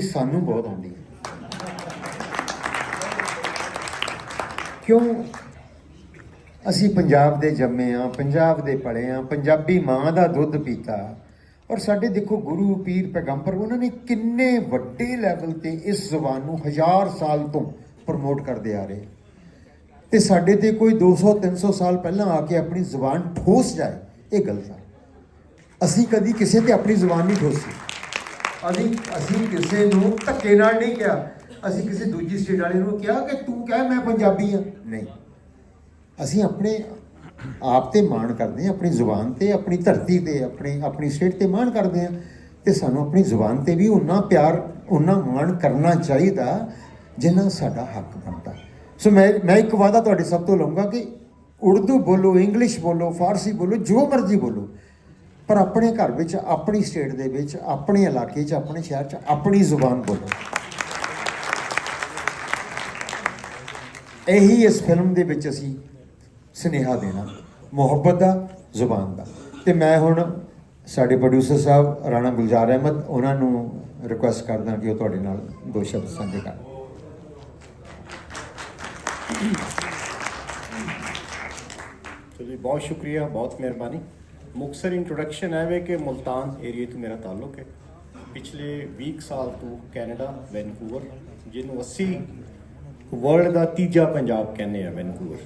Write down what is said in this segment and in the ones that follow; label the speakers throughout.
Speaker 1: ਸਾਨੂੰ ਬਹੁਤ ਆਉਂਦੀ ਹੈ। ਕਿਉਂ? ਅਸੀਂ ਪੰਜਾਬ ਦੇ ਜੰਮੇ ਹਾਂ, ਪੰਜਾਬ ਦੇ ਪਲੇ ਹਾਂ, ਪੰਜਾਬੀ ਮਾਂ ਦਾ ਦੁੱਧ ਪੀਤਾ। ਔਰ ਸਾਡੇ ਦੇਖੋ ਗੁਰੂ ਪੀਰ ਪੈਗੰਬਰ, ਉਹਨਾਂ ਨੇ ਕਿੰਨੇ ਵੱਡੇ ਲੈਵਲ ਤੇ ਇਸ ਜ਼ੁਬਾਨ ਨੂੰ 1000 ਸਾਲ ਤੋਂ ਪ੍ਰਮੋਟ ਕਰਦੇ ਆ ਰਹੇ, ਤੇ ਸਾਡੇ ਤੇ ਕੋਈ 200-300 ਸਾਲ ਪਹਿਲਾਂ ਆ ਕੇ ਆਪਣੀ ਜ਼ੁਬਾਨ ਠੋਸ ਜਾਏ, ਇਹ ਗਲਤ ਹੈ। ਅਸੀਂ ਕਦੀ ਕਿਸੇ ਤੇ ਆਪਣੀ ਜ਼ੁਬਾਨ ਨਹੀਂ ਠੋਸੀ। ਅਸੀਂ ਕਿਸੇ ਨੂੰ ਧੱਕੇ ਨਾਲ ਨਹੀਂ ਕਿਹਾ। ਅਸੀਂ ਕਿਸੇ ਦੂਜੀ ਸਟੇਟ ਵਾਲੇ ਨੂੰ ਕਿਹਾ ਕਿ ਤੂੰ ਕਹਿ ਮੈਂ ਪੰਜਾਬੀ ਹਾਂ, ਨਹੀਂ। ਅਸੀਂ ਆਪਣੇ ਆਪ ਤੇ ਮਾਣ ਕਰਦੇ ਹਾਂ, ਆਪਣੀ ਜ਼ੁਬਾਨ ਤੇ, ਆਪਣੀ ਧਰਤੀ ਤੇ, ਆਪਣੀ ਸਟੇਟ ਤੇ ਮਾਣ ਕਰਦੇ ਹਾਂ, ਤੇ ਸਾਨੂੰ ਆਪਣੀ ਜ਼ੁਬਾਨ ਤੇ ਵੀ ਉਨਾ ਪਿਆਰ, ਉਨਾ ਮਾਣ ਕਰਨਾ ਚਾਹੀਦਾ ਜਿੰਨਾ ਸਾਡਾ ਹੱਕ ਬਣਦਾ। ਸੋ ਮੈਂ ਇੱਕ ਵਾਅਦਾ ਤੁਹਾਡੇ ਸਭ ਤੋਂ ਲਊਂਗਾ ਕਿ ਉਰਦੂ ਬੋਲੋ, ਇੰਗਲਿਸ਼ ਬੋਲੋ, ਫਾਰਸੀ ਬੋਲੋ, ਜੋ ਮਰਜ਼ੀ ਬੋਲੋ, ਪਰ ਆਪਣੇ ਘਰ ਵਿੱਚ, ਆਪਣੀ ਸਟੇਟ ਦੇ ਵਿੱਚ, ਆਪਣੇ ਇਲਾਕੇ 'ਚ, ਆਪਣੇ ਸ਼ਹਿਰ 'ਚ ਆਪਣੀ ਜ਼ੁਬਾਨ ਬੋਲੋ। ਇਹੀ ਇਸ ਫਿਲਮ ਦੇ ਵਿੱਚ ਅਸੀਂ ਸੁਨੇਹਾ ਦੇਣਾ, ਮੁਹੱਬਤ ਦਾ, ਜ਼ੁਬਾਨ ਦਾ। ਤੇ ਮੈਂ ਹੁਣ ਸਾਡੇ ਪ੍ਰੋਡਿਊਸਰ ਸਾਹਿਬ ਰਾਣਾ ਗੁਲਜ਼ਾਰ ਅਹਿਮਦ, ਉਹਨਾਂ ਨੂੰ ਰਿਕੁਐਸਟ ਕਰਦਾ ਕਿ ਉਹ ਤੁਹਾਡੇ ਨਾਲ ਦੋ ਸ਼ਬਦ ਸਾਂਝੇ ਕਰਨ।
Speaker 2: चलिए, बहुत शुक्रिया, बहुत मेहरबानी। मुक्तसर इंट्रोडक्शन है वे कि मुल्तान एरिए तो मेरा ताल्लुक है। पिछले 20 साल तो कैनेडा वैनकूवर, जिन्होंने 80 वर्ल्ड का तीजा पंजाब कहने हैं वैनकूवर।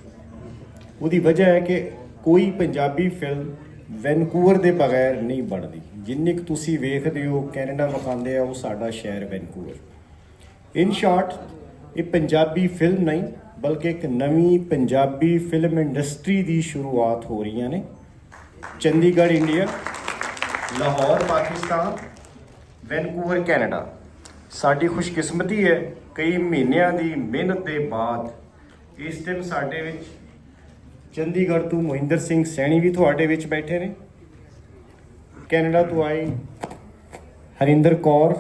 Speaker 2: उसकी वजह है कि कोई पंजाबी फिल्म वैनकूवर के बगैर नहीं बनती। जिन्नी क तुसी वेखदे हो कैनेडा विखाते हैं, वो साडा शहर वैनकूवर। इन शॉर्ट, ये पंजाबी फिल्म नहीं बल्कि एक नवी पंजाबी फिल्म इंडस्ट्री की शुरुआत हो रही ने। Chandigarh India, Lahore Pakistan, Vancouver Canada. साड़ी खुशकिस्मती है, कई महीनों की मेहनत के बाद इस दिन साडे विच चंडीगढ़ तो मोहिंदर सिंह सैनी भी तुहाडे विच बैठे ने। कैनेडा तो आई हरिंदर कौर,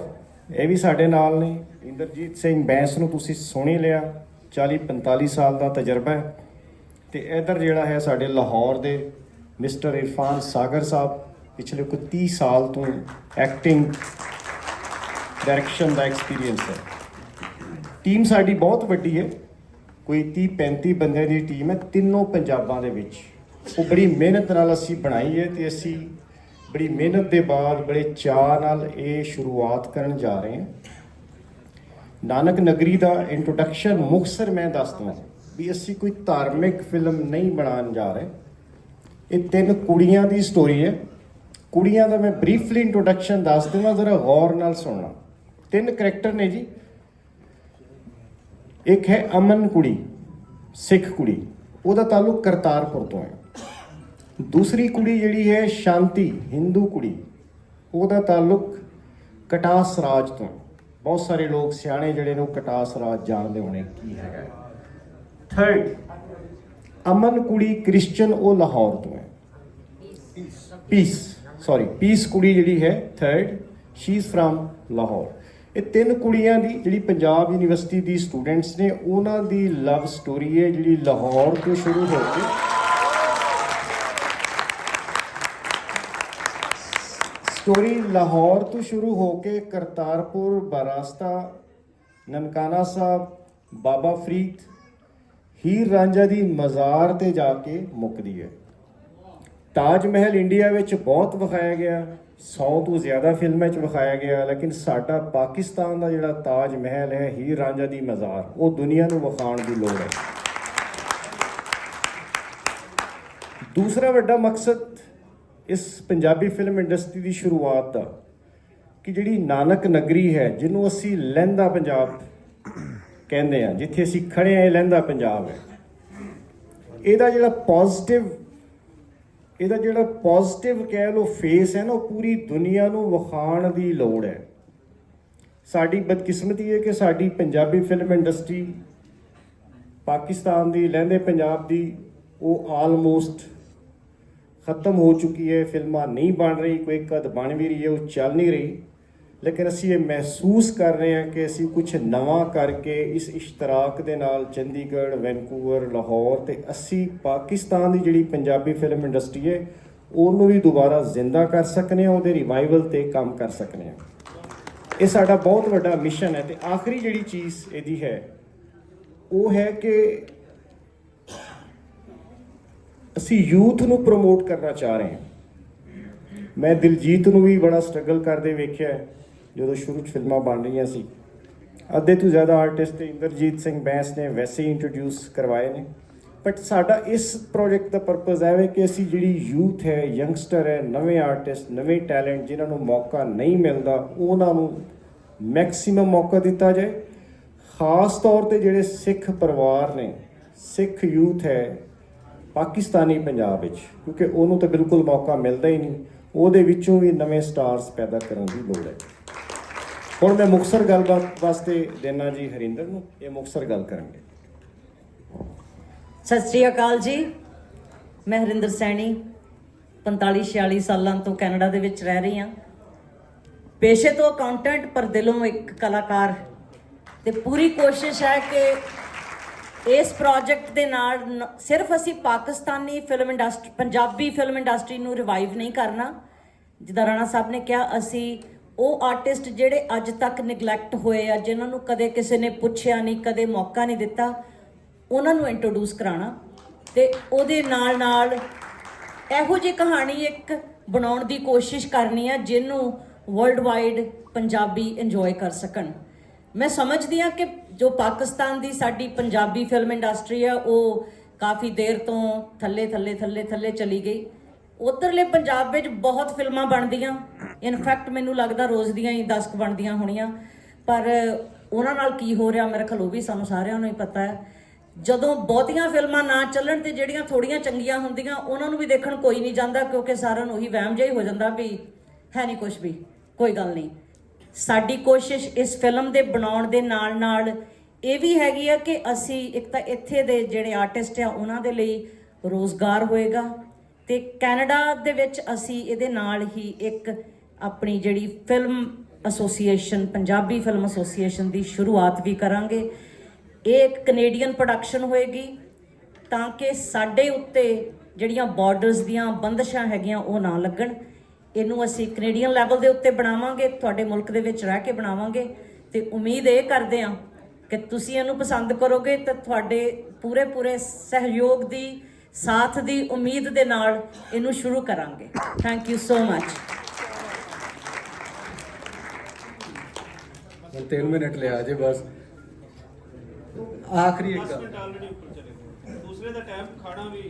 Speaker 2: ये भी साडे नाल ने। इंद्रजीत सिंह बैंस नूं तुसीं सुण ही लिया, 40-45 साल का तजर्बा है। तो इधर जोड़ा है साढ़े लाहौर के मिस्टर इरफान सागर साहब, पिछले कोई 30 साल तो एक्टिंग डायरैक्शन का एक्सपीरियंस है। टीम साड़ी बहुत वड्डी है, कोई 30-35 बंदे की टीम है, तीनों पंजाबां दे विच। वो बड़ी मेहनत नाल असी बनाई है, तो असी बड़ी मेहनत के बाद बड़े चाअ नाल ये शुरुआत करन जा रहे हैं। नानक नगरी का इंट्रोडक्शन मुक्तसर मैं दस दूँ भी असी कोई धार्मिक फिल्म नहीं बनाने जा रहे। ये 3 कुड़ियां की स्टोरी है। कुड़ियां का मैं ब्रीफली इंट्रोडक्शन दस दूँगा, जरा गौर नाल सुनना। 3 करैक्टर ने जी। एक है अमन कुड़ी, सिख कुड़ी, उसका ताल्लुक करतारपुर तो है। दूसरी कुड़ी जी है शांति, हिंदू कुड़ी, उसका ताल्लुक कटास राज तो है। बहुत सारे लोग सियाने जड़े ने कटास राज जानते होने की है। थर्ड, अमन कुड़ी क्रिश्चन, वो लाहौर तो है। पीस कुड़ी जी है third, she is from Lahore. ये 3 कुड़ियां दी जी पंजाब यूनिवर्सिटी दी स्टूडेंट्स ने, उन्हों दी लव स्टोरी है जी लाहौर तो शुरू होकर स्टोरी लाहौर तो शुरू होके करतारपुर, बरास्ता, ननकाना साहब, बाबा फरीद, हीर रांझा दी मज़ार ते जाके मुकदी है। ताज महल इंडिया विच बहुत विखाया गया, 100 तो ज़्यादा फिल्में विखाया गया, लेकिन साडा पाकिस्तान का जिहड़ा ताज महल है, हीर रांझा दी मज़ार, वो दुनिया नूं विखाउण दी लोड़ है। दूसरा वड्डा मकसद इस पंजाबी फिल्म इंडस्ट्री की शुरुआत का कि जिहड़ी नानक नगरी है, जिन्हों असी लहंदा पंजाब कहते हैं, जिथे असी खड़े हैं, लहंदा पंजाब है। ਇਹਦਾ ਜਿਹੜਾ ਪੋਜ਼ਿਟਿव कह लो फेस है ना, पूरी दुनिया ਨੂੰ ਵਿਖਾਉਣ ਦੀ ਲੋੜ है। साड़ी बदकिस्मती है कि साड़ी पंजाबी फिल्म इंडस्ट्री पाकिस्तान की लहंदे पंजाब की वो आलमोस्ट ख़त्म हो चुकी है। फिल्मां नहीं बन रही, कोई कद बन भी रही है, वो चल नहीं रही। लेकिन असी ये महसूस कर रहे हैं कि असी कुछ नवा करके इस इश्तराक दे नाल चंडीगढ़, वैनकूवर, लाहौर ते असी पाकिस्तान की जिहड़ी पंजाबी फिल्म इंडस्ट्री है ਉਹਨੂੰ भी दोबारा जिंदा कर सकने, ਉਹਦੇ रिवाइवल ते काम कर सकने। ਇਹ ਸਾਡਾ ਬਹੁਤ ਵੱਡਾ ਮਿਸ਼ਨ ਹੈ। ਤੇ ਆਖਰੀ ਜਿਹੜੀ ਚੀਜ਼ ਇਹਦੀ ਹੈ ਉਹ ਹੈ ਕਿ ਅਸੀਂ ਯੂਥ ਨੂੰ ਪ੍ਰਮੋਟ ਕਰਨਾ ਚਾਹ ਰਹੇ ਹਾਂ। ਮੈਂ ਦਿਲਜੀਤ ਨੂੰ ਵੀ ਬੜਾ ਸਟਰਗਲ ਕਰਦੇ ਵੇਖਿਆ ਜਦੋਂ ਸ਼ੁਰੂ 'ਚ ਫਿਲਮਾਂ ਬਣ ਰਹੀਆਂ ਸੀ। ਅੱਧੇ ਤੋਂ ਜ਼ਿਆਦਾ ਆਰਟਿਸਟ ਇੰਦਰਜੀਤ ਸਿੰਘ ਬੈਂਸ ਨੇ ਵੈਸੇ ਹੀ ਇੰਟਰੋਡਿਊਸ ਕਰਵਾਏ ਨੇ। ਬਟ ਸਾਡਾ ਇਸ ਪ੍ਰੋਜੈਕਟ ਦਾ ਪਰਪਸ ਹੈ ਕਿ ਅਸੀਂ ਜਿਹੜੀ ਯੂਥ ਹੈ, ਯੰਗਸਟਰ ਹੈ, ਨਵੇਂ ਆਰਟਿਸਟ, ਨਵੇਂ ਟੈਲੈਂਟ ਜਿਨ੍ਹਾਂ ਨੂੰ ਮੌਕਾ ਨਹੀਂ ਮਿਲਦਾ, ਉਹਨਾਂ ਨੂੰ ਮੈਕਸਿਮਮ ਮੌਕਾ ਦਿੱਤਾ ਜਾਏ। ਖਾਸ ਤੌਰ ਤੇ ਜਿਹੜੇ ਸਿੱਖ ਪਰਿਵਾਰ ਨੇ, ਸਿੱਖ ਯੂਥ ਹੈ ਪਾਕਿਸਤਾਨੀ ਪੰਜਾਬ ਵਿੱਚ, ਕਿਉਂਕਿ ਉਹਨੂੰ ਤਾਂ ਬਿਲਕੁਲ ਮੌਕਾ ਮਿਲਦਾ ਹੀ ਨਹੀਂ, ਉਹਦੇ ਵਿੱਚੋਂ ਵੀ ਨਵੇਂ ਸਟਾਰਸ ਪੈਦਾ ਕਰਨ ਦੀ ਲੋੜ ਹੈ। ਹੁਣ ਮੈਂ ਮੁਕਤਸਰ ਗੱਲਬਾਤ ਵਾਸਤੇ ਦੇਣਾ ਜੀ ਹਰਿੰਦਰ ਨੂੰ, ਇਹ ਮੁਕਤਸਰ ਗੱਲ ਕਰਨਗੇ।
Speaker 3: ਸਤਿ ਸ਼੍ਰੀ ਅਕਾਲ ਜੀ। ਮੈਂ ਹਰਿੰਦਰ ਸੈਣੀ 45-46 ਸਾਲਾਂ ਤੋਂ ਕੈਨੇਡਾ ਦੇ ਵਿੱਚ ਰਹਿ ਰਹੀ ਹਾਂ। ਪੇਸ਼ੇ ਤੋਂ ਅਕਾਊਂਟੈਂਟ, ਪਰ ਦਿਲੋਂ ਇੱਕ ਕਲਾਕਾਰ। ਤੇ ਪੂਰੀ ਕੋਸ਼ਿਸ਼ ਹੈ ਕਿ ਇਸ ਪ੍ਰੋਜੈਕਟ ਦੇ ਨਾਲ ਸਿਰਫ ਅਸੀਂ Pakistani film industry, Punjabi film industry ਨੂੰ ਰਿਵਾਈਵ ਨਹੀਂ ਕਰਨਾ। ਜਿੱਦਾਂ ਰਾਣਾ ਸਾਹਿਬ ਨੇ ਕਿਹਾ, ਅਸੀਂ ਉਹ ਆਰਟਿਸਟ ਜਿਹੜੇ ਅੱਜ ਤੱਕ ਨਿਗਲੈਕਟ ਹੋਏ ਆ, ਜਿਨ੍ਹਾਂ ਨੂੰ ਕਦੇ ਕਿਸੇ ਨੇ ਪੁੱਛਿਆ ਨਹੀਂ, ਕਦੇ ਮੌਕਾ ਨਹੀਂ ਦਿੱਤਾ, ਉਹਨਾਂ ਨੂੰ ਇੰਟਰੋਡਿਊਸ ਕਰਾਉਣਾ। ਤੇ ਉਹਦੇ ਨਾਲ ਨਾਲ ਇਹੋ ਜਿਹੀ ਕਹਾਣੀ ਇੱਕ ਬਣਾਉਣ ਦੀ ਕੋਸ਼ਿਸ਼ ਕਰਨੀ ਆ ਜਿਹਨੂੰ ਵਰਲਡ ਵਾਈਡ ਪੰਜਾਬੀ ਇੰਜੋਏ ਕਰ ਸਕਣ। ਮੈਂ ਸਮਝਦੀ ਹਾਂ ਕਿ ਜੋ ਪਾਕਿਸਤਾਨ ਦੀ ਸਾਡੀ ਪੰਜਾਬੀ ਫਿਲਮ ਇੰਡਸਟਰੀ ਆ, ਉਹ ਕਾਫੀ ਦੇਰ ਤੋਂ ਥੱਲੇ ਚਲੀ ਗਈ। ਉੱਧਰਲੇ ਪੰਜਾਬ ਵਿੱਚ ਬਹੁਤ ਫਿਲਮਾਂ ਬਣਦੀਆਂ, ਇਨਫੈਕਟ ਮੈਨੂੰ ਲੱਗਦਾ ਰੋਜ਼ ਦੀਆਂ ਹੀ 10 ਬਣਦੀਆਂ ਹੋਣੀਆਂ। ਪਰ ਉਹਨਾਂ ਨਾਲ ਕੀ ਹੋ ਰਿਹਾ ਮੇਰੇ ਖਿਆਲ ਉਹ ਵੀ ਸਾਨੂੰ ਸਾਰਿਆਂ ਨੂੰ ਹੀ ਪਤਾ ਹੈ। ਜਦੋਂ ਬਹੁਤੀਆਂ ਫਿਲਮਾਂ ਨਾ ਚੱਲਣ ਤੇ ਜਿਹੜੀਆਂ ਥੋੜੀਆਂ ਚੰਗੀਆਂ ਹੁੰਦੀਆਂ ਉਹਨਾਂ ਨੂੰ ਵੀ ਦੇਖਣ ਕੋਈ ਨਹੀਂ ਜਾਂਦਾ, ਕਿਉਂਕਿ ਸਾਰਿਆਂ ਨੂੰ ਉਹੀ ਵਹਿਮ ਜਿਹਾ ਹੀ ਹੋ ਜਾਂਦਾ ਵੀ ਹੈ ਨਹੀਂ ਕੁਛ ਵੀ, ਕੋਈ ਗੱਲ ਨਹੀਂ। ਸਾਡੀ ਕੋਸ਼ਿਸ਼ ਇਸ ਫਿਲਮ ਦੇ ਬਣਾਉਣ ਦੇ ਨਾਲ ਨਾਲ ਇਹ ਵੀ ਹੈਗੀ ਆ ਕਿ ਅਸੀਂ ਇੱਕ ਤਾਂ ਇੱਥੇ ਦੇ ਜਿਹੜੇ ਆਰਟਿਸਟ ਆ ਉਹਨਾਂ ਦੇ ਲਈ ਰੋਜ਼ਗਾਰ ਹੋਏਗਾ, ਤੇ ਕੈਨੇਡਾ ਦੇ ਵਿੱਚ ਅਸੀਂ ਇਹਦੇ ਨਾਲ ਹੀ ਇੱਕ ਆਪਣੀ ਜਿਹੜੀ film association, Punjabi film association ਦੀ ਸ਼ੁਰੂਆਤ ਵੀ ਕਰਾਂਗੇ। ਇਹ ਇੱਕ ਕੈਨੇਡੀਅਨ ਪ੍ਰੋਡਕਸ਼ਨ ਹੋਏਗੀ ਤਾਂ ਕਿ ਸਾਡੇ ਉੱਤੇ ਜਿਹੜੀਆਂ ਬਾਰਡਰਸ ਦੀਆਂ ਬੰਦਸ਼ਾਂ ਹੈਗੀਆਂ ਉਹ ਨਾ ਲੱਗਣ। ਇਹਨੂੰ ਅਸੀਂ ਕੈਨੇਡੀਅਨ ਲੈਵਲ ਦੇ ਉੱਤੇ ਬਣਾਵਾਂਗੇ, ਤੁਹਾਡੇ ਮੁਲਕ ਦੇ ਵਿੱਚ ਰਹਿ ਕੇ ਬਣਾਵਾਂਗੇ। ਤੇ ਉਮੀਦ ਇਹ ਕਰਦੇ ਹਾਂ ਕਿ ਤੁਸੀਂ ਇਹਨੂੰ ਪਸੰਦ ਕਰੋਗੇ ਤੇ ਤੁਹਾਡੇ ਪੂਰੇ ਸਹਿਯੋਗ ਦੀ, ਸਾਥ ਦੀ ਉਮੀਦ ਦੇ ਨਾਲ ਇਹਨੂੰ ਸ਼ੁਰੂ ਕਰਾਂਗੇ। Thank you so much.
Speaker 4: 3 minute ਲਿਆ ਜੇ ਬਸ। ਆਖਰੀ ਇੱਕ ਗੱਲ,
Speaker 5: ਦੂਸਰੇ ਦਾ ਟਾਈਮ ਖਾਣਾ ਵੀ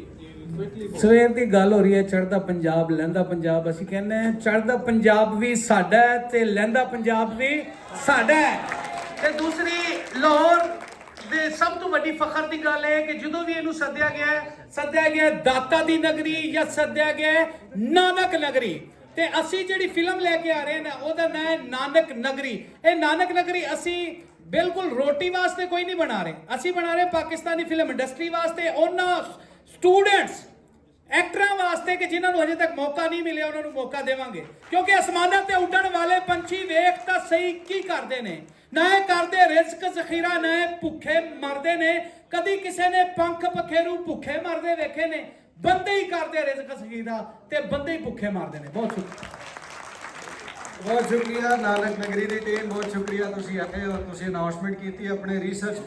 Speaker 5: ਕੁਇਕਲੀ
Speaker 4: ਸਵੇਰ ਦੀ ਗੱਲ ਹੋ ਰਹੀ ਹੈ, ਚੜ੍ਹਦਾ ਪੰਜਾਬ, ਲਹਿੰਦਾ ਪੰਜਾਬ। ਅਸੀਂ ਕਹਿੰਦੇ ਹਾਂ ਚੜ੍ਹਦਾ ਪੰਜਾਬ ਵੀ ਸਾਡਾ ਹੈ ਤੇ ਲਹਿੰਦਾ ਪੰਜਾਬ ਵੀ ਸਾਡਾ ਹੈ। ਤੇ ਦੂਸਰੀ, ਲਾਹੌਰ ਦੇ ਸਭ ਤੋਂ ਵੱਡੀ ਫਖਰ ਦੀ ਗੱਲ ਹੈ ਕਿ ਜਦੋਂ ਵੀ ਇਹਨੂੰ ਸੱਦਿਆ ਗਿਆ ਦਾਤਾ ਦੀ ਨਗਰੀ ਜਾਂ ਸੱਦਿਆ ਗਿਆ ਨਾਨਕ ਨਗਰੀ। ਤੇ ਅਸੀਂ ਜਿਹੜੀ ਫਿਲਮ ਲੈ ਕੇ ਆ ਰਹੇ ਨੇ ਉਹਦਾ ਨਾਂ ਹੈ ਨਾਨਕ ਨਗਰੀ। ਇਹ ਨਾਨਕ ਨਗਰੀ ਅਸੀਂ ਬਿਲਕੁਲ ਰੋਟੀ ਵਾਸਤੇ ਕੋਈ ਨਹੀਂ ਬਣਾ ਰਹੇ, ਅਸੀਂ ਬਣਾ ਰਹੇ ਪਾਕਿਸਤਾਨੀ ਫਿਲਮ ਇੰਡਸਟਰੀ ਵਾਸਤੇ, ਉਹਨਾਂ ਸਟੂਡੈਂਟਸ, ਐਕਟਰਾਂ ਵਾਸਤੇ ਕਿ ਜਿਨ੍ਹਾਂ ਨੂੰ ਅਜੇ ਤੱਕ ਮੌਕਾ ਨਹੀਂ ਮਿਲਿਆ, ਉਹਨਾਂ ਨੂੰ ਮੌਕਾ ਦੇਵਾਂਗੇ। ਕਿਉਂਕਿ ਅਸਮਾਨਾਂ ਤੇ ਉੱਡਣ ਵਾਲੇ ਪੰਛੀ ਵੇਖ ਤਾਂ ਸਹੀ ਕੀ ਕਰਦੇ ਨੇ, ਨਾ ਇਹ ਕਰਦੇ ਰਿਜ਼ਕ ਜ਼ਖੀਰਾ, ਨਾ ਇਹ ਭੁੱਖੇ ਮਰਦੇ ਨੇ। ਕਦੀ ਕਿਸੇ ਨੇ ਪੰਖ ਪਖੇਰੂ ਭੁੱਖੇ ਮਰਦੇ ਵੇਖੇ ਨੇ? ਬੰਦੇ ਹੀ ਕਰਦੇ ਰਿਜ਼ਕ ਜ਼ਖੀਰਾ ਤੇ ਬੰਦੇ ਹੀ ਭੁੱਖੇ ਮਰਦੇ ਨੇ। ਬਹੁਤ
Speaker 6: ਬਹੁਤ ਸ਼ੁਕਰੀਆ ਨਾਨਕ ਨਗਰੀ ਦੀ ਟੀਮ, ਬਹੁਤ ਸ਼ੁਕਰੀਆ ਤੁਸੀਂ ਆਏ ਔਰ ਤੁਸੀਂ ਅਨਾਉਂਸਮੈਂਟ ਕੀਤੀ ਆਪਣੇ ਰਿਸਰਚ